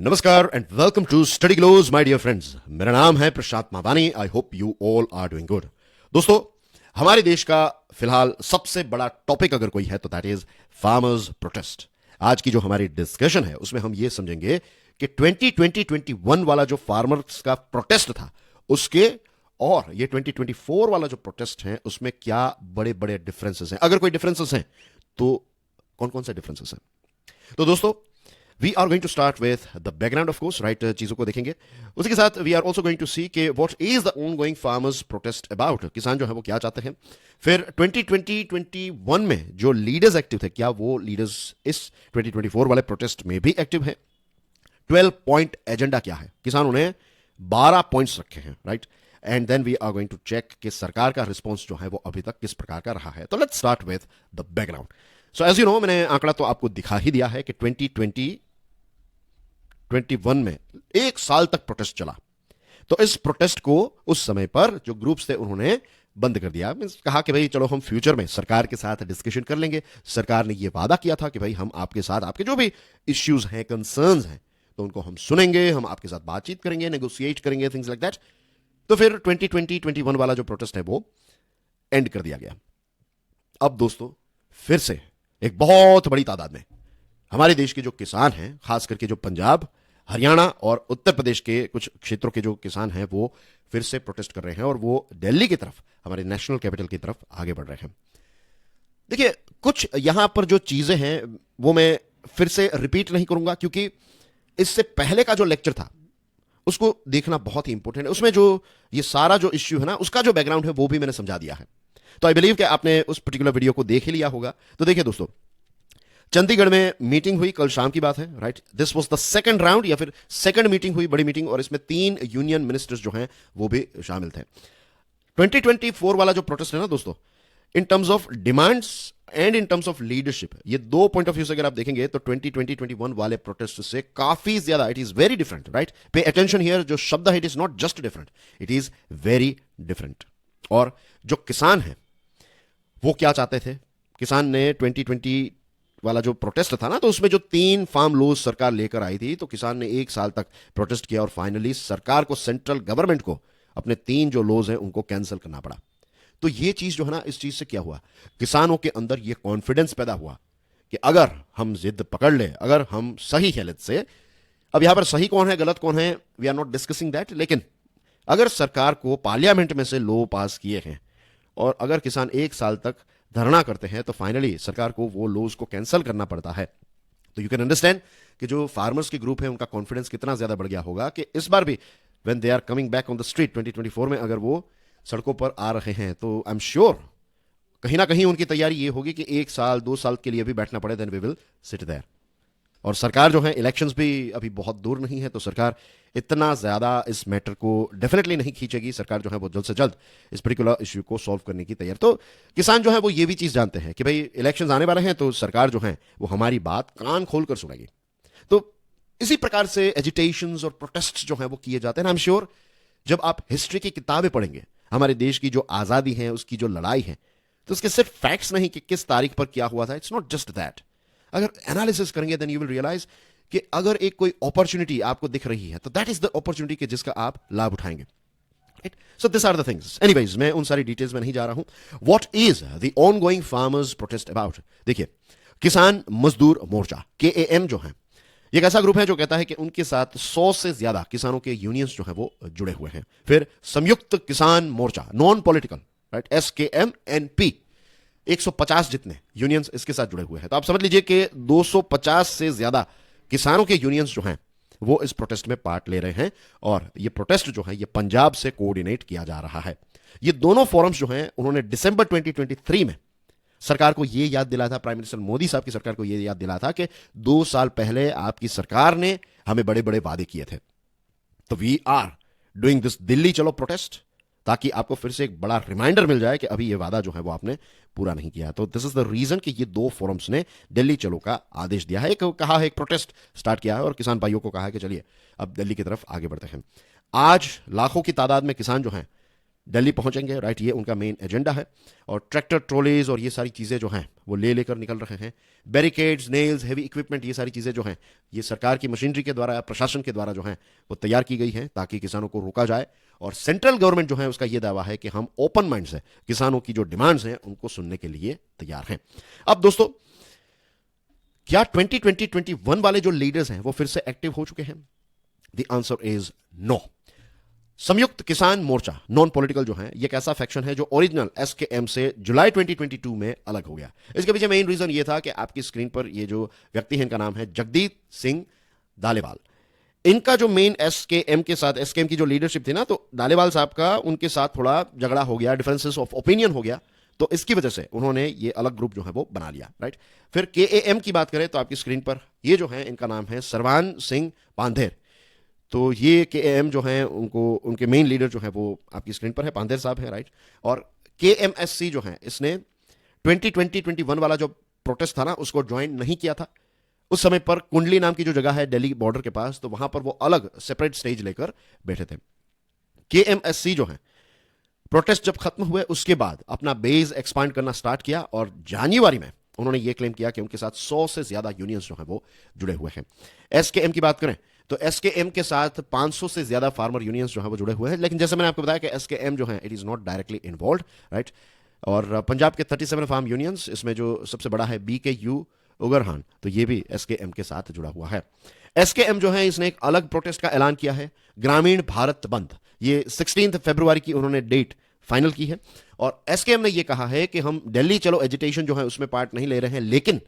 नमस्कार and welcome to Study Glows my dear friends. मेरा नाम है Prashant Mavani. I hope you all are doing good. दोस्तों, हमारे देश का फिलहाल सबसे बड़ा टॉपिक अगर कोई है तो दैट इज फार्मर्स प्रोटेस्ट। आज की जो हमारी डिस्कशन है उसमें हम ये समझेंगे कि 2020-21 वाला जो फार्मर्स का प्रोटेस्ट था उसके और ये 2024 वाला जो प्रोटेस्ट है उसमें क्या बड़े बड़े डिफरेंसेस हैं, अगर कोई डिफरेंसेस हैं तो कौन कौन से डिफरेंसेस हैं। तो दोस्तों, we are going to start with the background of course, right, चीजों को देखेंगे। उसी के साथ we are also going to see के what is the ongoing farmers protest about, किसान जो है वो क्या चाहते हैं। फिर 2020-21 में जो लीडर्स एक्टिव थे, क्या वो लीडर्स इस 2024 वाले प्रोटेस्ट में भी एक्टिव है। 12 पॉइंट एजेंडा क्या है, किसानों ने 12 पॉइंट्स रखे हैं, right. And then we are going to check कि सरकार का रिस्पॉन्स जो है वो अभी तक किस प्रकार का रहा है। तो let's start with the background. So as you know, मैंने आंकड़ा तो आपको दिखा ही दिया है कि 2020-21 में एक साल तक प्रोटेस्ट चला। तो इस प्रोटेस्ट को उस समय पर जो ग्रुप्स थे उन्होंने बंद कर दिया। मींस कहा कि भाई चलो हम फ्यूचर में सरकार के साथ डिस्कशन कर लेंगे। सरकार ने यह वादा किया था कि भाई हम आपके साथ आपके जो भी इश्यूज हैं, कंसर्न्स हैं, तो उनको हम सुनेंगे, हम आपके साथ बातचीत करेंगे, नेगोशिएट करेंगे, थिंग्स लाइक दैट। तो फिर 2020-21 वाला जो प्रोटेस्ट है वो एंड कर दिया गया। अब दोस्तों, फिर से एक बहुत बड़ी तादाद में हमारे देश के जो किसान हैं, खास करके जो पंजाब, हरियाणा और उत्तर प्रदेश के कुछ क्षेत्रों के जो किसान हैं वो फिर से प्रोटेस्ट कर रहे हैं और वो दिल्ली की तरफ, हमारे नेशनल कैपिटल की तरफ आगे बढ़ रहे हैं। देखिए, कुछ यहां पर जो चीजें हैं वो मैं फिर से रिपीट नहीं करूंगा क्योंकि इससे पहले का जो लेक्चर था उसको देखना बहुत ही इंपॉर्टेंट है। उसमें जो ये सारा जो इश्यू है ना, उसका जो बैकग्राउंड है वो भी मैंने समझा दिया है। तो आई बिलीव कि आपने उस पर्टिकुलर वीडियो को देख ही लिया होगा। तो देखिए दोस्तों, चंडीगढ़ में मीटिंग हुई, कल शाम की बात है, right. This was the second round या फिर सेकंड मीटिंग हुई, बड़ी मीटिंग, और इसमें 3 यूनियन मिनिस्टर्स जो हैं वो भी शामिल थे। 2024 वाला जो प्रोटेस्ट है ना दोस्तों, in terms of demands and in terms of leadership, ये दो पॉइंट ऑफ व्यू से अगर आप देखेंगे तो 2020-21 वाले प्रोटेस्ट से काफी ज्यादा it is very different, right. Pay attention here, जो शब्द है it is not just different, it is very different. और जो किसान है वो क्या चाहते थे, किसान ने 2020 वाला जो प्रोटेस्ट था ना, तो उसमें जो 3 फार्म लॉज सरकार लेकर आई थी, तो किसान ने 1 साल तक प्रोटेस्ट किया और फाइनली सरकार को, सेंट्रल गवर्नमेंट को अपने 3 जो लॉज हैं उनको कैंसिल करना पड़ा। तो ये चीज जो है ना, इस चीज से क्या हुआ, किसानों के अंदर ये कॉन्फिडेंस पैदा हुआ कि अगर हम जिद पकड़ ले, अगर हम सही है, लेट्स से, अब यहां पर सही कौन है गलत कौन है, we are not discussing that, लेकिन अगर सरकार को पार्लियामेंट में से लॉ पास किए हैं और अगर किसान 1 साल तक धरना करते हैं तो फाइनली सरकार को वो लॉज को कैंसिल करना पड़ता है। तो यू कैन अंडरस्टैंड कि जो फार्मर्स की ग्रुप है उनका कॉन्फिडेंस कितना ज्यादा बढ़ गया होगा कि इस बार भी when they are coming back on the street 2024 में अगर वो सड़कों पर आ रहे हैं तो आई एम श्योर कहीं ना कहीं उनकी तैयारी ये होगी कि 1 साल 2 साल के लिए भी बैठना पड़े, then we will sit there. और सरकार जो है, इलेक्शंस भी अभी बहुत दूर नहीं है, तो सरकार इतना ज्यादा इस मैटर को डेफिनेटली नहीं खींचेगी। सरकार जो है वो जल्द से जल्द इस पर्टिकुलर इश्यू को सॉल्व करने की तैयार। तो किसान जो है वो ये भी चीज जानते हैं कि भाई इलेक्शंस आने वाले हैं तो सरकार जो है वो हमारी बात कान खोलकर सुनेगी। तो इसी प्रकार से एजिटेशंस और प्रोटेस्ट जो है वो किए जाते हैं। आई एम श्योर जब आप हिस्ट्री की किताबें पढ़ेंगे, हमारे देश की जो आजादी है, उसकी जो लड़ाई है, तो उसके सिर्फ फैक्ट्स नहीं कि किस तारीख पर क्या हुआ था, इट्स नॉट जस्ट दैट। अगर एनालिसिस करेंगे देन यू विल रियलाइज कि अगर एक कोई अपॉर्चुनिटी आपको दिख रही है तो दैट इज द अपॉर्चुनिटी के जिसका आप लाभ उठाएंगे, right. So this are the things. Anyways, मैं उन सारी डिटेल्स में नहीं जा रहा हूं। What is the ongoing farmers protest about. देखिए, किसान मजदूर मोर्चा, KAM जो है, एक ऐसा ग्रुप है जो कहता है कि उनके साथ 100 से ज्यादा किसानों के यूनियंस जो है वो जुड़े हुए हैं। फिर संयुक्त किसान मोर्चा, नॉन पॉलिटिकल, राइट, SKMNP, 150 जितने यूनियंस इसके साथ जुड़े हुए हैं। तो आप समझ लीजिए कि 250 से ज्यादा किसानों के यूनियंस जो हैं वो इस प्रोटेस्ट में पार्ट ले रहे हैं। और ये प्रोटेस्ट जो है ये पंजाब से कोऑर्डिनेट किया जा रहा है। ये दोनों फोरम्स जो हैं उन्होंने दिसंबर 2023 में सरकार को ये याद दिलाया था, प्राइम मिनिस्टर मोदी साहब की सरकार को ये याद दिलाया था कि 2 साल पहले आपकी सरकार ने हमें बड़े बड़े वादे किए थे। तो we are doing this Delhi Chalo protest, ताकि आपको फिर से एक बड़ा रिमाइंडर मिल जाए कि अभी ये वादा जो है वो आपने पूरा नहीं किया। तो दिस इज द रीजन कि ये 2 फोरम्स ने दिल्ली चलो का आदेश दिया है। एक कहा है, एक प्रोटेस्ट स्टार्ट किया है और किसान भाइयों को कहा है कि चलिए अब दिल्ली की तरफ आगे बढ़ते हैं। आज लाखों की तादाद में किसान जो हैं दिल्ली पहुंचेंगे, राइट, ये उनका मेन एजेंडा है। और ट्रैक्टर, ट्रॉलीज और ये सारी चीज़ें जो हैं वो ले लेकर निकल रहे हैं। बैरिकेड्स, नेल्स, हेवी इक्विपमेंट, ये सारी चीज़ें जो हैं ये सरकार की मशीनरी के द्वारा, प्रशासन के द्वारा जो हैं वो तैयार की गई हैं ताकि किसानों को रोका जाए। और सेंट्रल गवर्नमेंट जो है उसका ये दावा है कि हम ओपन माइंड से किसानों की जो डिमांड्स हैं उनको सुनने के लिए तैयार हैं। अब दोस्तों, क्या 2020-21 वाले जो लीडर्स हैं वो फिर से एक्टिव हो चुके हैं? The answer is no. Samyukt Kisan Morcha, non political जो है, ये एक ऐसा फैक्शन है जो ओरिजिनल एसकेएम से जुलाई 2022 में अलग हो गया। इसके पीछे मेन रीजन ये था कि आपकी स्क्रीन पर ये जो व्यक्ति है इनका नाम है जगदीप सिंह दालेवाल। इनका जो मेन एसकेएम के साथ, एसकेएम की जो लीडरशिप थी ना, तो दालेवाल साहब का उनके साथ थोड़ा झगड़ा हो गया, डिफरेंसेस ऑफ ओपिनियन हो गया, तो इसकी वजह से उन्होंने ये अलग ग्रुप जो है वो बना लिया, राइट। फिर केएएम की बात करें तो आपकी स्क्रीन पर ये जो है इनका नाम है सरवान सिंह पांधेर। तो ये केएएम जो है उनको, उनके मेन लीडर जो है वो आपकी स्क्रीन पर है, पांधेर साहब है, राइट। और केएमएससी जो है इसने 2020-21 वाला जो प्रोटेस्ट था ना उसको ज्वाइन नहीं किया था। उस समय पर कुंडली नाम की जो जगह है दिल्ली बॉर्डर के पास, तो वहां पर वो अलग सेपरेट स्टेज लेकर बैठे थे। केएमएससी जो है प्रोटेस्ट जब खत्म हुए उसके बाद अपना बेस एक्सपांड करना स्टार्ट किया और जनवरी में उन्होंने ये क्लेम किया कि उनके साथ 100 से ज्यादा यूनियंस जो है वो जुड़े हुए हैं। एसकेएम की बात करें तो एसकेएम के साथ 500 से ज्यादा फार्मर यूनियंस जो है वो जुड़े हुए हैं, लेकिन जैसे मैंने आपको बताया कि एसकेएम जो है it is not directly involve, right. और पंजाब के 37 फार्म यूनियंस, इसमें जो सबसे बड़ा है बीकेयू उगरहान, तो ये भी एसकेएम के साथ जुड़ा हुआ है। एसकेएम जो है इसने एक अलग प्रोटेस्ट का ऐलान किया है, ग्रामीण भारत बंद। ये 16 फरवरी की उन्होंने डेट फाइनल की है। और एसकेएम ने यह कहा है कि हम दिल्ली चलो एजिटेशन जो है उसमें पार्ट नहीं ले रहे हैं, लेकिन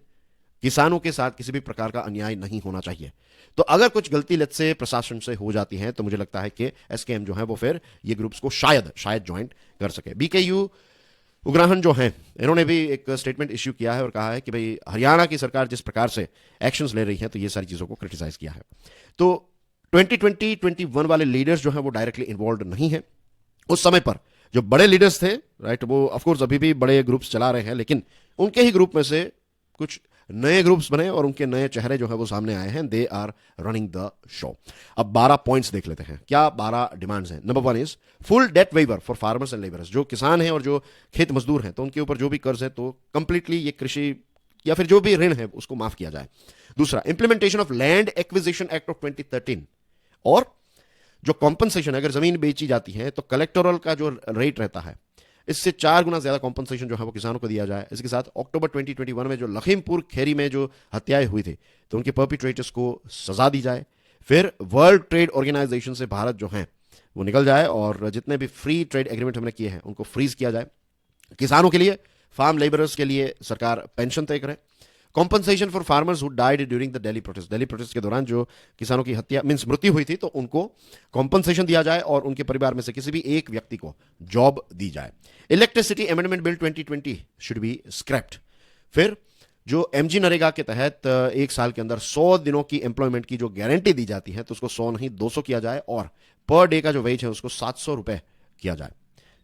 किसानों के साथ किसी भी प्रकार का अन्याय नहीं होना चाहिए। तो अगर कुछ गलती लत से प्रशासन से हो जाती है तो मुझे लगता है कि एसकेएम जो है वो फिर ये ग्रुप्स को शायद ज्वाइन कर सके। बीकेयू उग्राहन जो हैं इन्होंने भी एक स्टेटमेंट इश्यू किया है और कहा है कि भाई हरियाणा की सरकार जिस प्रकार से एक्शंस ले रही है तो ये सारी चीज़ों को क्रिटिसाइज किया है। तो 2020-21 वाले लीडर्स जो हैं वो डायरेक्टली इन्वॉल्व नहीं है। उस समय पर जो बड़े लीडर्स थे, राइट, वो ऑफकोर्स अभी भी बड़े ग्रुप्स चला रहे हैं, लेकिन उनके ही ग्रुप में से कुछ नए ग्रुप्स बने और उनके नए चेहरे जो है वो सामने आए हैं। They are running the show. अब 12 पॉइंट्स देख लेते हैं, क्या 12 डिमांड्स हैं। Number 1 is full debt waiver for farmers and labourers. जो किसान हैं और जो खेत मजदूर हैं तो उनके ऊपर जो भी कर्ज है तो कंप्लीटली ये कृषि या फिर जो भी ऋण है उसको माफ किया जाए। दूसरा, implementation of land acquisition act of 2013। और जो कॉम्पनसेशन, अगर जमीन बेची जाती है तो कलेक्टोरल का जो रेट रहता है इससे 4 गुना ज्यादा कॉम्पनसेशन जो है वो किसानों को दिया जाए। इसके साथ अक्टूबर 2021 में जो लखीमपुर खेरी में जो हत्याएं हुई थी तो उनके परपिट्रेटर्स को सजा दी जाए। फिर वर्ल्ड ट्रेड ऑर्गेनाइजेशन से भारत जो है वो निकल जाए और जितने भी फ्री ट्रेड एग्रीमेंट हमने किए हैं उनको फ्रीज किया जाए। किसानों के लिए, फार्म लेबरर्स के लिए सरकार पेंशन तय करे। Compensation for farmers who died during the Delhi protest. Delhi protest के दौरान जो किसानों की हत्या मींस मृत्यु हुई थी तो उनको कॉम्पनसेशन दिया जाए और उनके परिवार में से किसी भी एक व्यक्ति को जॉब दी जाए। Electricity amendment bill 2020 should be scraped. फिर जो एमजी नरेगा के तहत 1 साल के अंदर 100 दिनों की एम्प्लॉयमेंट की जो गारंटी दी जाती है तो उसको 100 नहीं 200 किया जाए और पर डे का जो वेज है उसको 700 रुपए किया जाए।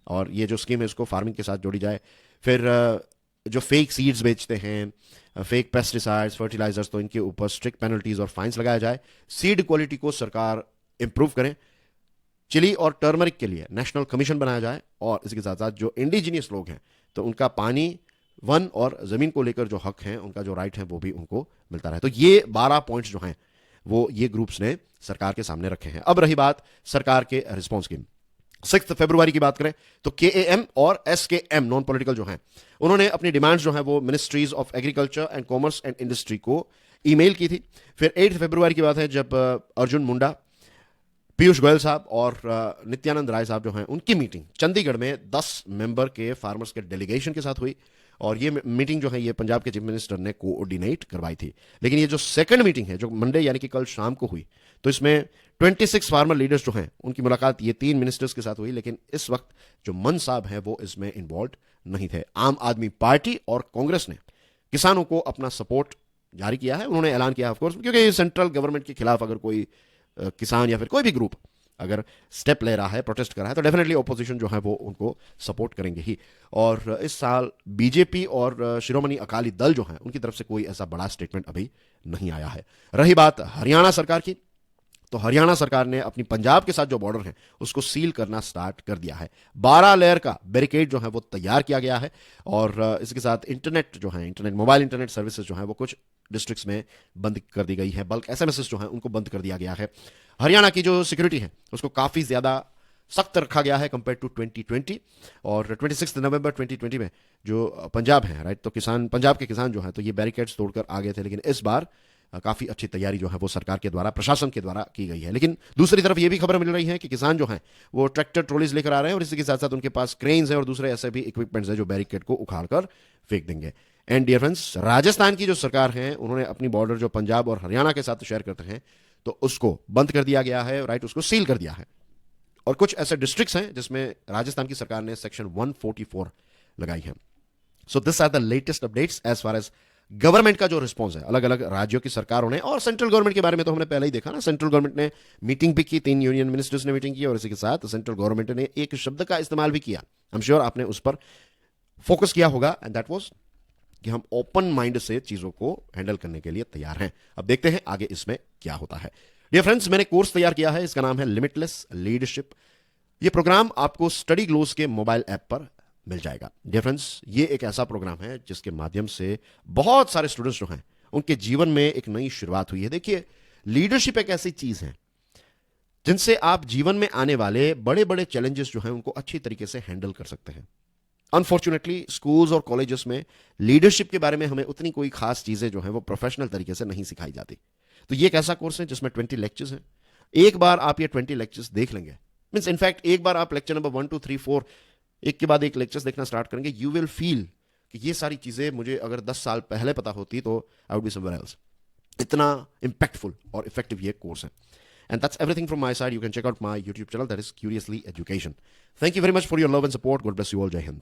और ये जो स्कीम है उसको फार्मिंग के साथ जोड़ी जाए। फिर जो फेक सीड्स बेचते हैं, फेक पेस्टिसाइड्स, फर्टिलाइजर्स, तो इनके ऊपर स्ट्रिक्ट पेनल्टीज और फाइन्स लगाया जाए। सीड क्वालिटी को सरकार इंप्रूव करें। चिली और टर्मरिक के लिए नेशनल कमीशन बनाया जाए। और इसके साथ साथ जो इंडिजीनियस लोग हैं तो उनका पानी, वन और जमीन को लेकर जो हक हैं, उनका जो राइट है वो भी उनको मिलता रहे। तो ये 12 पॉइंट्स जो हैं वो ये ग्रुप्स ने सरकार के सामने रखे हैं। अब रही बात सरकार के रिस्पॉन्स की। 6 फरवरी की बात करें तो केएएम और एसकेएम नॉन पॉलिटिकल जो हैं उन्होंने अपनी डिमांड्स जो हैं वो ministries of agriculture and commerce and industry को ईमेल की थी। फिर 8 फरवरी की बात है जब अर्जुन मुंडा, पीयूष गोयल साहब और नित्यानंद राय साहब जो हैं उनकी मीटिंग चंडीगढ़ में 10 मेंबर के फार्मर्स के डेलीगेशन के साथ हुई। और ये मीटिंग जो है ये पंजाब के चीफ मिनिस्टर ने कोऑर्डिनेट करवाई थी। लेकिन ये जो सेकंड मीटिंग है जो मंडे यानी कि कल शाम को हुई तो इसमें 26 फार्मर लीडर्स जो हैं उनकी मुलाकात ये 3 मिनिस्टर्स के साथ हुई। लेकिन इस वक्त जो मन साहब हैं वो इसमें इन्वॉल्व नहीं थे। आम आदमी पार्टी और कांग्रेस ने किसानों को अपना सपोर्ट जारी किया है। उन्होंने ऐलान किया ऑफकोर्स, क्योंकि सेंट्रल गवर्नमेंट के खिलाफ अगर कोई किसान या फिर कोई भी ग्रुप अगर स्टेप ले रहा है, प्रोटेस्ट कर रहा है, तो डेफिनेटली ऑपोजिशन जो है वो उनको सपोर्ट करेंगे ही। और इस साल बीजेपी और शिरोमणि अकाली दल जो है उनकी तरफ से कोई ऐसा बड़ा स्टेटमेंट अभी नहीं आया है। रही बात हरियाणा सरकार की, तो हरियाणा सरकार ने अपनी पंजाब के साथ जो बॉर्डर है उसको सील करना स्टार्ट कर दिया है। 12 लेयर का बैरिकेड जो है वो तैयार किया गया है और इसके साथ इंटरनेट जो है, इंटरनेट मोबाइल इंटरनेट सर्विसेज जो है वो कुछ डिस्ट्रिक्ट्स में बंद कर दी गई है। बल्क एसएमएस जो है उनको बंद कर दिया गया है। हरियाणा की जो सिक्योरिटी है उसको काफी ज्यादा सख्त रखा गया है कंपेयर टू 2020। और 26 नवंबर 2020 में जो पंजाब है, राइट, तो किसान, पंजाब के किसान जो है तो ये बैरिकेड्स तोड़कर आ गए थे, लेकिन इस बार काफी अच्छी तैयारी जो है वो सरकार के द्वारा, प्रशासन के द्वारा की गई है। लेकिन दूसरी तरफ ये भी खबर मिल रही है कि किसान जो हैं वो ट्रैक्टर ट्रॉलीज लेकर आ रहे हैं और इसी के साथ साथ उनके पास क्रेन्स हैं और दूसरे ऐसे भी इक्विपमेंट्स हैं जो बैरिकेड को उखाड़ कर फेंक देंगे। एंड डियर फ्रेंड्स, राजस्थान की जो सरकार है उन्होंने अपनी बॉर्डर जो पंजाब और हरियाणा के साथ शेयर करते हैं तो उसको बंद कर दिया गया है, राइट, उसको सील कर दिया है। और कुछ ऐसे डिस्ट्रिक्ट्स हैं जिसमें राजस्थान की सरकार ने सेक्शन 144 लगाई है। So this are the latest updates as far as government का जो रिस्पॉन्स है अलग अलग राज्यों की सरकारों ने। और सेंट्रल गवर्नमेंट के बारे में तो हमने पहले ही देखा ना, सेंट्रल गवर्नमेंट ने मीटिंग भी की, 3 यूनियन मिनिस्टर्स ने मीटिंग की और इसी के साथ सेंट्रल गवर्नमेंट ने एक शब्द का इस्तेमाल भी किया। आई एम श्योर आपने उस पर फोकस किया होगा, एंड दैट वाज कि हम ओपन माइंड से चीजों को हैंडल करने के लिए तैयार हैं। अब देखते हैं आगे इसमें क्या होता है। डियर फ्रेंड्स, मैंने कोर्स तैयार किया है, इसका नाम है लिमिटलेस लीडरशिप। ये प्रोग्राम आपको स्टडी ग्लोस के मोबाइल ऐप पर मिल जाएगा। डियर फ्रेंड्स, ये एक ऐसा प्रोग्राम है जिसके माध्यम से बहुत सारे स्टूडेंट्स जो हैं उनके जीवन में एक नई शुरुआत हुई है। देखिए, लीडरशिप एक ऐसी चीज है जिनसे आप जीवन में आने वाले बड़े बड़े चैलेंजेस जो हैं उनको अच्छी तरीके से हैंडल कर सकते हैं। अनफॉर्चुनेटली स्कूल्स और कॉलेजेस में लीडरशिप के बारे में हमें उतनी कोई खास चीजें जो हैं वो प्रोफेशनल तरीके से नहीं सिखाई जाती। तो ये एक ऐसा कोर्स है जिसमें 20 लेक्चर्स हैं। एक बार आप ये 20 लेक्चर्स देख लेंगे, मींस इनफैक्ट एक बार आप लेक्चर नंबर 1 2 3 4 एक के बाद एक लेक्चर्स देखना स्टार्ट करेंगे, यू विल फील कि ये सारी चीजें मुझे अगर 10 साल पहले पता होती तो I would be somewhere else. इतना इंपैक्टफुल और इफेक्टिव ये कोर्स है। And that's everything from my side. You can check out my YouTube channel, that is curiously education. Thank you very much for your love and support. God bless you all. जय हिंद।